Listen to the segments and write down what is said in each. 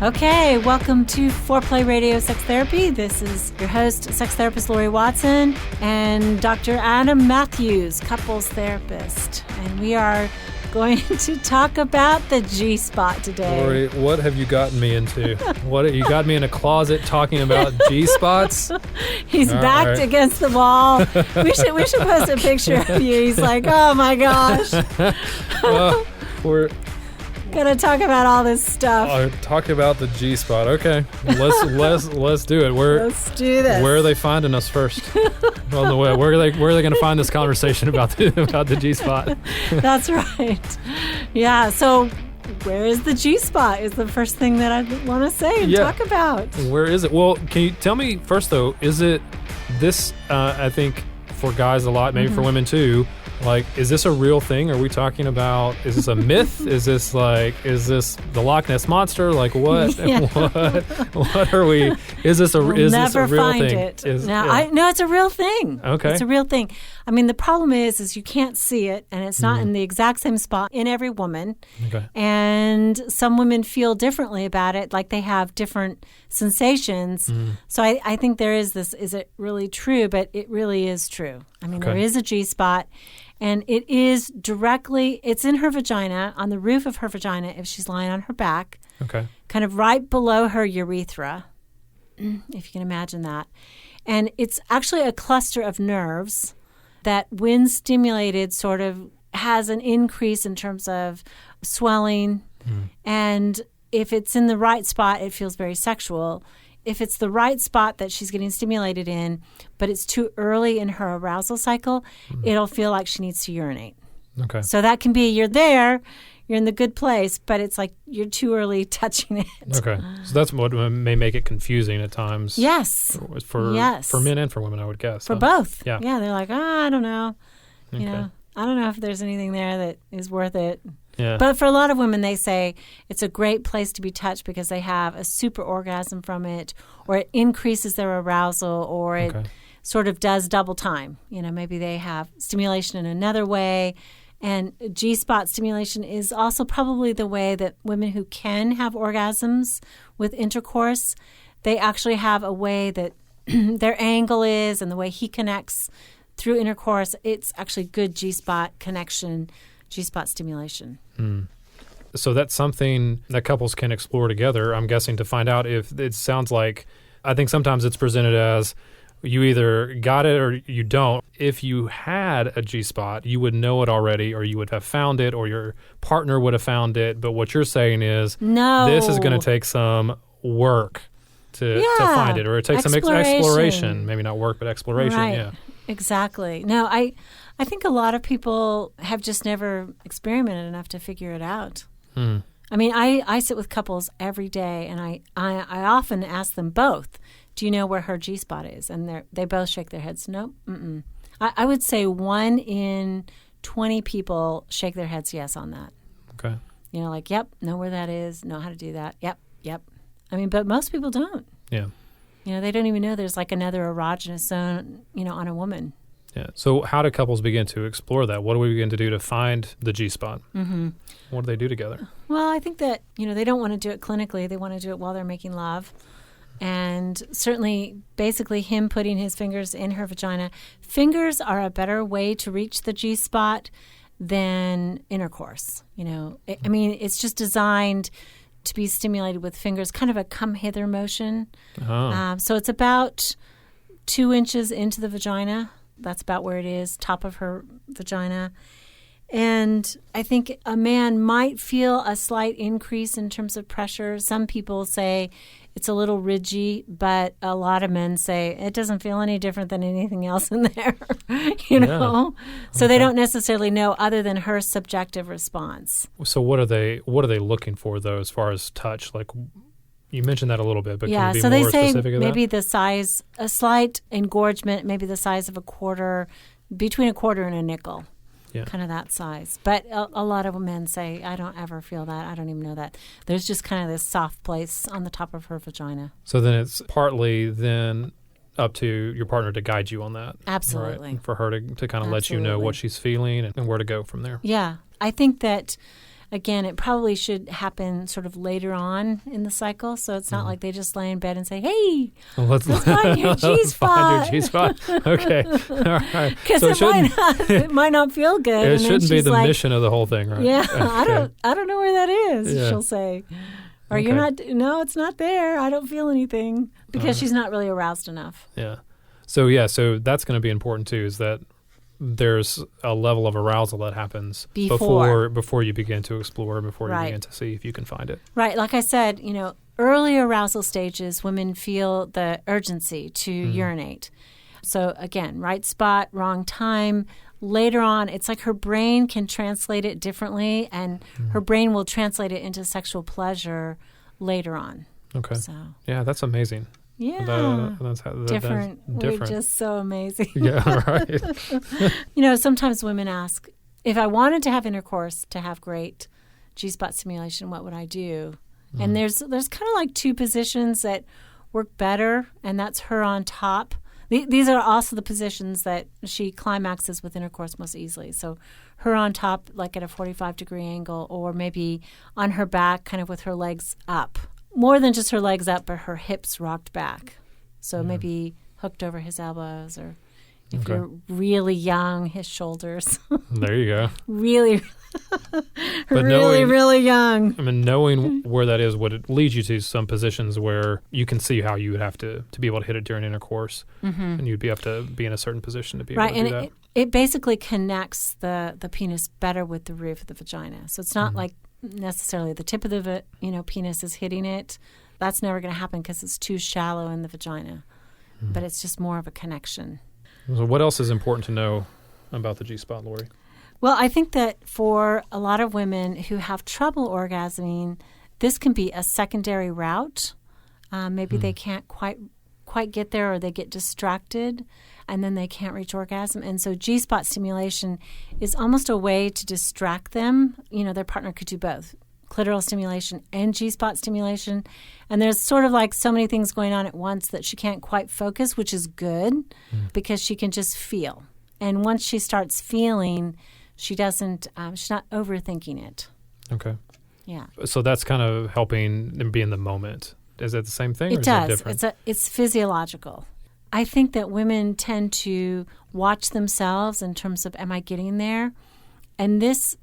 Okay, welcome to Foreplay Radio Sex Therapy. This is your host, sex therapist Laurie Watson, and Dr. Adam Mathews, couples therapist. And we are going to talk about the G-spot today. Laurie, what have you gotten me into? You got me in a closet talking about G-spots? He's backed against the wall. We should post a picture of you. He's like, oh my gosh. We're gonna talk about all this stuff. Talk about the G-spot. Okay, let's do it. Let's do this. Where are they finding us first? On the way, where are they going to find this conversation about the G-spot? That's right. Yeah. So, where is the G-spot? Is the first thing that I want to say and talk about. Where is it? Well, can you tell me first though? Is it this? I think for guys a lot, maybe for women too. Like, is this a real thing? Are we talking about, is this a myth? Is this the Loch Ness Monster? Like, what? Yeah. What are we, is this a real thing? It. No, it's a real thing. Okay. It's a real thing. I mean, the problem is you can't see it, and it's not in the exact same spot in every woman. Okay. And some women feel differently about it, like they have different sensations. So I think there is this, is it really true? But it really is true. I mean, there is a G-spot. And it is it's in her vagina, on the roof of her vagina, if she's lying on her back. Okay. Kind of right below her urethra, if you can imagine that. And it's actually a cluster of nerves that, when stimulated, sort of has an increase in terms of swelling. And if it's in the right spot, it feels very sexual. If it's the right spot that she's getting stimulated in, but it's too early in her arousal cycle, it'll feel like she needs to urinate. Okay. So that can be, you're there, you're in the good place, but it's like you're too early touching it. Okay. So that's what may make it confusing at times. Yes. For men and for women, I would guess. For both. Yeah. Yeah, they're like, I don't know. Okay. You know, I don't know if there's anything there that is worth it. Yeah. But for a lot of women, they say it's a great place to be touched because they have a super orgasm from it, or it increases their arousal, or it sort of does double time. You know, maybe they have stimulation in another way. And G-spot stimulation is also probably the way that women who can have orgasms with intercourse, they actually have a way that their angle is, and the way he connects through intercourse, it's actually good G-spot connection, G-spot stimulation. So that's something that couples can explore together, I'm guessing, to find out if it sounds like, I think sometimes it's presented as you either got it or you don't. If you had a G-spot, you would know it already, or you would have found it, or your partner would have found it. But what you're saying is, no, this is going to take some work to find it, or it takes some exploration. Maybe not work, but exploration. Right. Yeah. Exactly. No, I think a lot of people have just never experimented enough to figure it out. I mean, I sit with couples every day, and I often ask them both, do you know where her G-spot is? And they both shake their heads, nope, mm-mm. I would say 1 in 20 people shake their heads yes on that. Okay. You know, like, yep, know where that is, know how to do that, yep. I mean, but most people don't. Yeah. You know, they don't even know there's like another erogenous zone, you know, on a woman. Yeah. So how do couples begin to explore that? What do we begin to do to find the G-spot? What do they do together? Well, I think that, you know, they don't want to do it clinically. They want to do it while they're making love. And certainly, basically, him putting his fingers in her vagina. Fingers are a better way to reach the G-spot than intercourse. You know, I mean, it's just designed to be stimulated with fingers, kind of a come-hither motion. So it's about 2 inches into the vagina. That's about where it is, top of her vagina. And I think a man might feel a slight increase in terms of pressure. Some people say it's a little ridgy, but a lot of men say it doesn't feel any different than anything else in there, you know? So they don't necessarily know other than her subjective response. So what are they looking for, though, as far as touch? Like, you mentioned that a little bit, but can you be more specific of that? Yeah, so they say maybe the size, a slight engorgement, maybe the size of a quarter, between a quarter and a nickel. Yeah. Kind of that size. But a lot of men say, I don't ever feel that. I don't even know that. There's just kind of this soft place on the top of her vagina. So then it's partly then up to your partner to guide you on that. Absolutely. Right? For her to kind of let you know what she's feeling and where to go from there. Yeah. I think that again, it probably should happen sort of later on in the cycle. So it's not like they just lay in bed and say, hey, let's find your G-spot. Okay. All right. Because it might not feel good. It shouldn't be the mission of the whole thing, right? Yeah, okay. I don't know where that is, she'll say. Or you're not, no, it's not there. I don't feel anything. Because she's not really aroused enough. Yeah. So that's going to be important too, is that there's a level of arousal that happens before you begin to explore, before you begin to see if you can find it. Right. Like I said, early arousal stages, women feel the urgency to urinate. So again, right spot, wrong time. Later on, it's like her brain can translate it differently, and her brain will translate it into sexual pleasure later on. Okay. So. Yeah, that's amazing. Yeah. That's different. We're just so amazing. Yeah, right. Sometimes women ask, if I wanted to have intercourse to have great G-spot stimulation, what would I do? And there's kind of like two positions that work better, and that's her on top. These are also the positions that she climaxes with intercourse most easily. So her on top, like at a 45-degree angle, or maybe on her back, kind of with her legs up. More than just her legs up, but her hips rocked back. So maybe hooked over his elbows, or if you're really young, his shoulders. There you go. Really young. I mean, knowing where that is would lead you to some positions where you can see how you would have to be able to hit it during intercourse. And you'd have to be in a certain position to be able to do that. Right, and it basically connects the penis better with the roof of the vagina. So it's not like necessarily the tip of the penis is hitting it. That's never going to happen because it's too shallow in the vagina. But it's just more of a connection. So what else is important to know about the G-spot, Laurie? Well, I think that for a lot of women who have trouble orgasming, this can be a secondary route. Maybe they can't quite get there, or they get distracted, and then they can't reach orgasm. And so G-spot stimulation is almost a way to distract them. Their partner could do both, clitoral stimulation and G-spot stimulation. And there's sort of like so many things going on at once that she can't quite focus, which is good because she can just feel. And once she starts feeling, she's not overthinking it. Okay. Yeah. So that's kind of helping them be in the moment. Is it the same thing? It or does. Is it different? It's physiological. I think that women tend to watch themselves in terms of, am I getting there? And this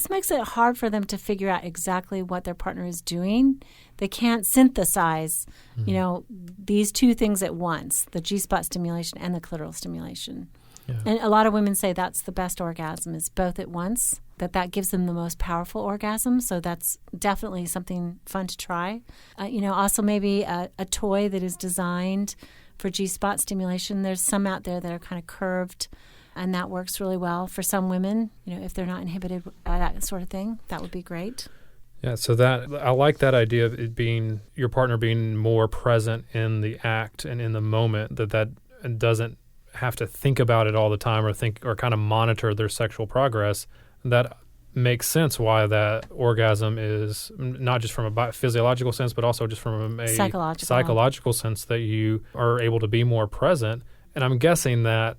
makes it hard for them to figure out exactly what their partner is doing. They can't synthesize, these two things at once, the G-spot stimulation and the clitoral stimulation. Yeah. And a lot of women say that's the best orgasm, is both at once, that gives them the most powerful orgasm. So that's definitely something fun to try. Also maybe a toy that is designed for G-spot stimulation. There's some out there that are kind of curved, and that works really well for some women. If they're not inhibited by that sort of thing, that would be great. Yeah, so I like that idea of it being your partner being more present in the act and in the moment, that doesn't have to think about it all the time or kind of monitor their sexual progress. That makes sense why that orgasm is not just from a physiological sense, but also just from a psychological sense, that you are able to be more present. And I'm guessing that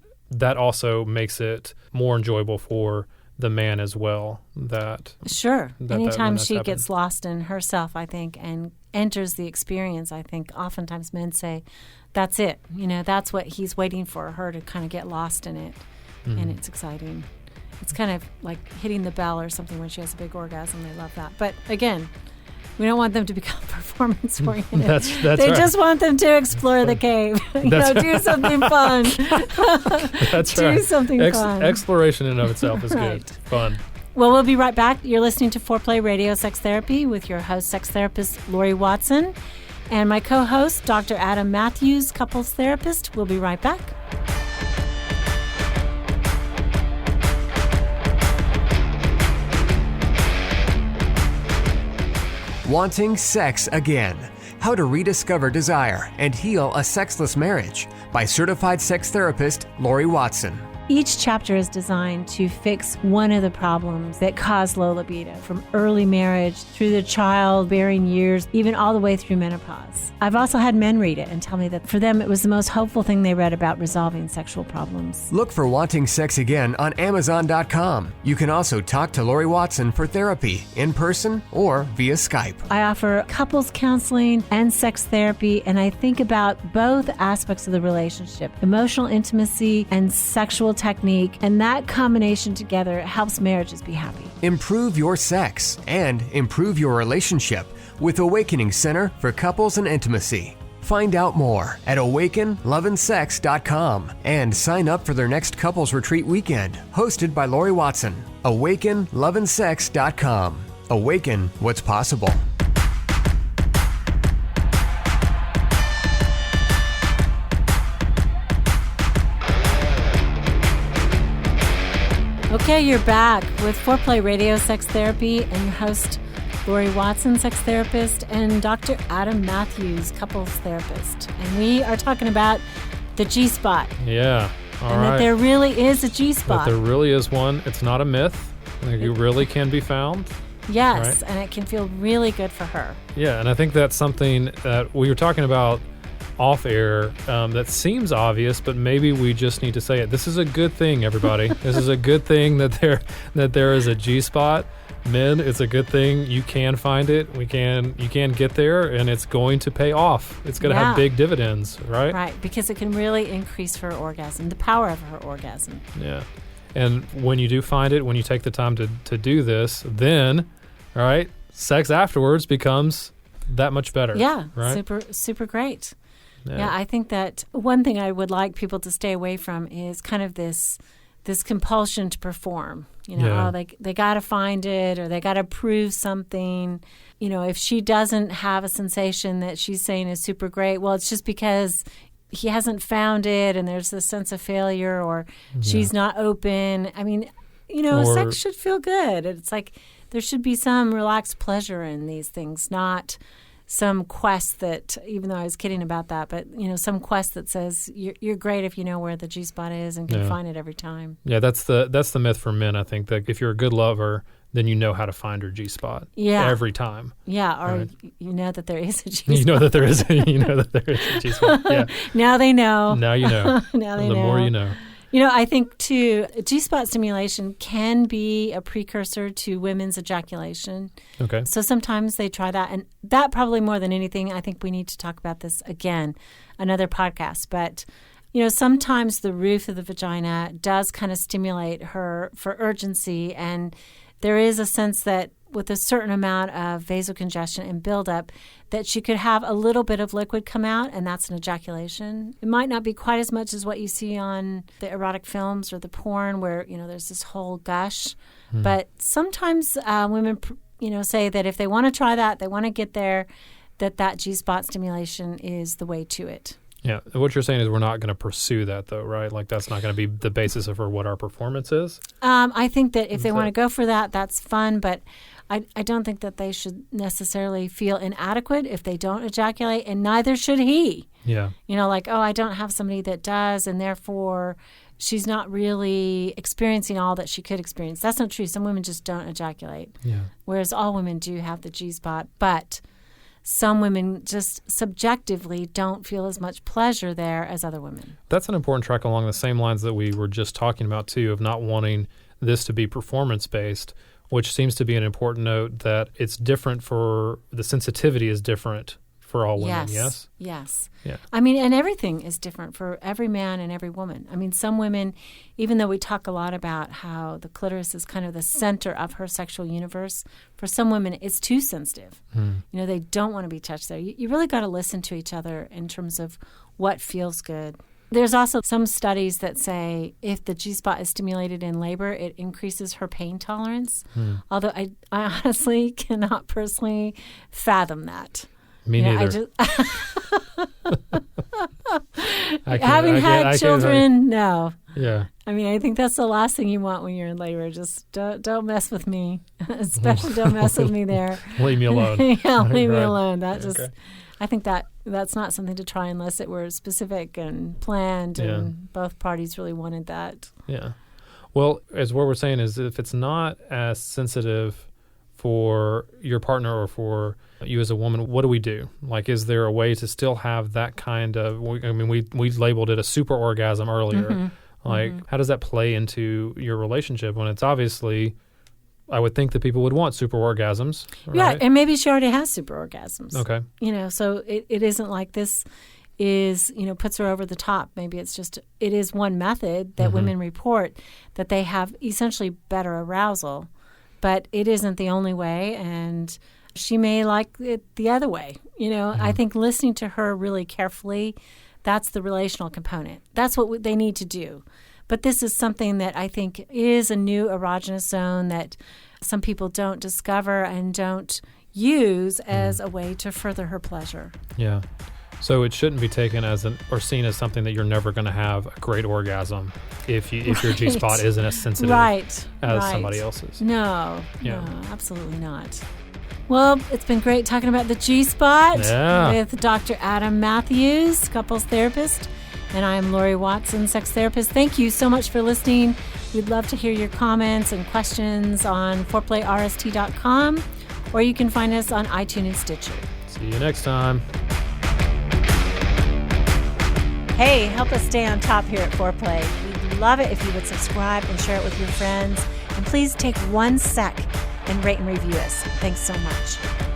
also makes it more enjoyable for the man as well. Sure. Anytime she gets lost in herself, I think, and enters the experience, I think oftentimes men say, that's it. That's what he's waiting for, her to kind of get lost in it. And it's exciting. It's kind of like hitting the bell or something when she has a big orgasm. They love that. But again, we don't want them to become performance oriented. That's they right. just want them to explore the cave. Do something fun. That's do right. Something fun. Exploration in and of itself is right. good. Fun. Well, we'll be right back. You're listening to Foreplay Radio Sex Therapy with your host, sex therapist Laurie Watson, and my co-host, Dr. Adam Mathews, couples therapist. We'll be right back. Wanting sex again. How to rediscover desire and heal a sexless marriage by certified sex therapist Laurie Watson. Each chapter is designed to fix one of the problems that cause low libido, from early marriage through the childbearing years, even all the way through menopause. I've also had men read it and tell me that for them it was the most hopeful thing they read about resolving sexual problems. Look for Wanting Sex Again on Amazon.com. You can also talk to Laurie Watson for therapy in person or via Skype. I offer couples counseling and sex therapy, and I think about both aspects of the relationship, emotional intimacy and sexual technique, and that combination together helps marriages be happy. Improve your sex and improve your relationship with Awakening Center for Couples and Intimacy. Find out more at awakenloveandsex.com and sign up for their next couples retreat weekend, hosted by Laurie Watson. awakenloveandsex.com. Awaken what's possible. Okay, you're back with Foreplay Radio Sex Therapy and your host, Laurie Watson, sex therapist, and Dr. Adam Mathews, couples therapist. And we are talking about the G-spot. Yeah, all and right. that there really is a G-spot. That there really is one. It's not a myth. It really can be found. Yes, right? And it can feel really good for her. Yeah, and I think that's something that we were talking about off air that seems obvious, but maybe we just need to say it. This is a good thing, everybody. This is a good thing that there is a G-spot. Men, it's a good thing. You can find it. You can get there, and it's going to pay off. It's going to have big dividends, right? Right, because it can really increase her orgasm, the power of her orgasm. Yeah. And when you do find it, when you take the time to do this, then, all right, sex afterwards becomes that much better. Yeah, right? super great. Yeah, I think that one thing I would like people to stay away from is kind of this compulsion to perform. They got to find it, or they got to prove something. If she doesn't have a sensation that she's saying is super great, well, it's just because he hasn't found it, and there's this sense of failure, or she's not open. I mean, sex should feel good. It's like there should be some relaxed pleasure in these things, not some quest that, even though I was kidding about that, but some quest that says you're great if you know where the G-spot is and can find it every time. Yeah, that's the myth for men. I think that if you're a good lover, then you know how to find your G-spot every time. Yeah, or right? you know that there is a G-spot. You know that there is a G-spot. Yeah. Now they know. Now you know. Now they know. The more you know. I think, too, G-spot stimulation can be a precursor to women's ejaculation. Okay. So sometimes they try that. And that probably more than anything, I think we need to talk about this again, another podcast. But, sometimes the roof of the vagina does kind of stimulate her for urgency. And there is a sense that with a certain amount of vasocongestion and buildup, that she could have a little bit of liquid come out, and that's an ejaculation. It might not be quite as much as what you see on the erotic films or the porn where, there's this whole gush. But sometimes women, say that if they want to try that, they want to get there, that G-spot stimulation is the way to it. Yeah. What you're saying is we're not going to pursue that, though, right? Like that's not going to be the basis of what our performance is? I think that if they want to go for that, that's fun, but I don't think that they should necessarily feel inadequate if they don't ejaculate, and neither should he. Yeah. I don't have somebody that does, and therefore she's not really experiencing all that she could experience. That's not true. Some women just don't ejaculate, whereas all women do have the G-spot, but some women just subjectively don't feel as much pleasure there as other women. That's an important track along the same lines that we were just talking about, too, of not wanting this to be performance-based, which seems to be an important note that it's different for the sensitivity is different for all women, yes? Yes. Yeah. I mean, and everything is different for every man and every woman. I mean, some women, even though we talk a lot about how the clitoris is kind of the center of her sexual universe, for some women it's too sensitive. They don't want to be touched there. You really got to listen to each other in terms of what feels good. There's also some studies that say if the G-spot is stimulated in labor, it increases her pain tolerance, although I honestly cannot personally fathom that. Me neither. Having had children, no. Yeah. I mean, I think that's the last thing you want when you're in labor. Just don't mess with me. Especially don't mess with me there. Leave me alone. Yeah, leave me alone. I think that's not something to try unless it were specific and planned and both parties really wanted that. Yeah. Well, as what we're saying is if it's not as sensitive for your partner or for you as a woman, what do we do? Like, is there a way to still have that kind of, we labeled it a super orgasm earlier. Mm-hmm. Like, how does that play into your relationship when it's obviously, I would think that people would want super orgasms. Right? Yeah, and maybe she already has super orgasms. Okay. So it isn't like this is, puts her over the top. Maybe it is one method that women report that they have essentially better arousal, but it isn't the only way, and she may like it the other way. I think listening to her really carefully, that's the relational component. That's what they need to do. But this is something that I think is a new erogenous zone that some people don't discover and don't use as a way to further her pleasure. Yeah. So it shouldn't be taken as or seen as something that you're never going to have a great orgasm if your G-spot isn't as sensitive as somebody else's. No, absolutely not. Well, it's been great talking about the G-spot with Dr. Adam Mathews, couples therapist, and I'm Laurie Watson, sex therapist. Thank you so much for listening. We'd love to hear your comments and questions on foreplayrst.com, or you can find us on iTunes and Stitcher. See you next time. Hey, help us stay on top here at Foreplay. We'd love it if you would subscribe and share it with your friends. And please take 1 sec and rate and review us. Thanks so much.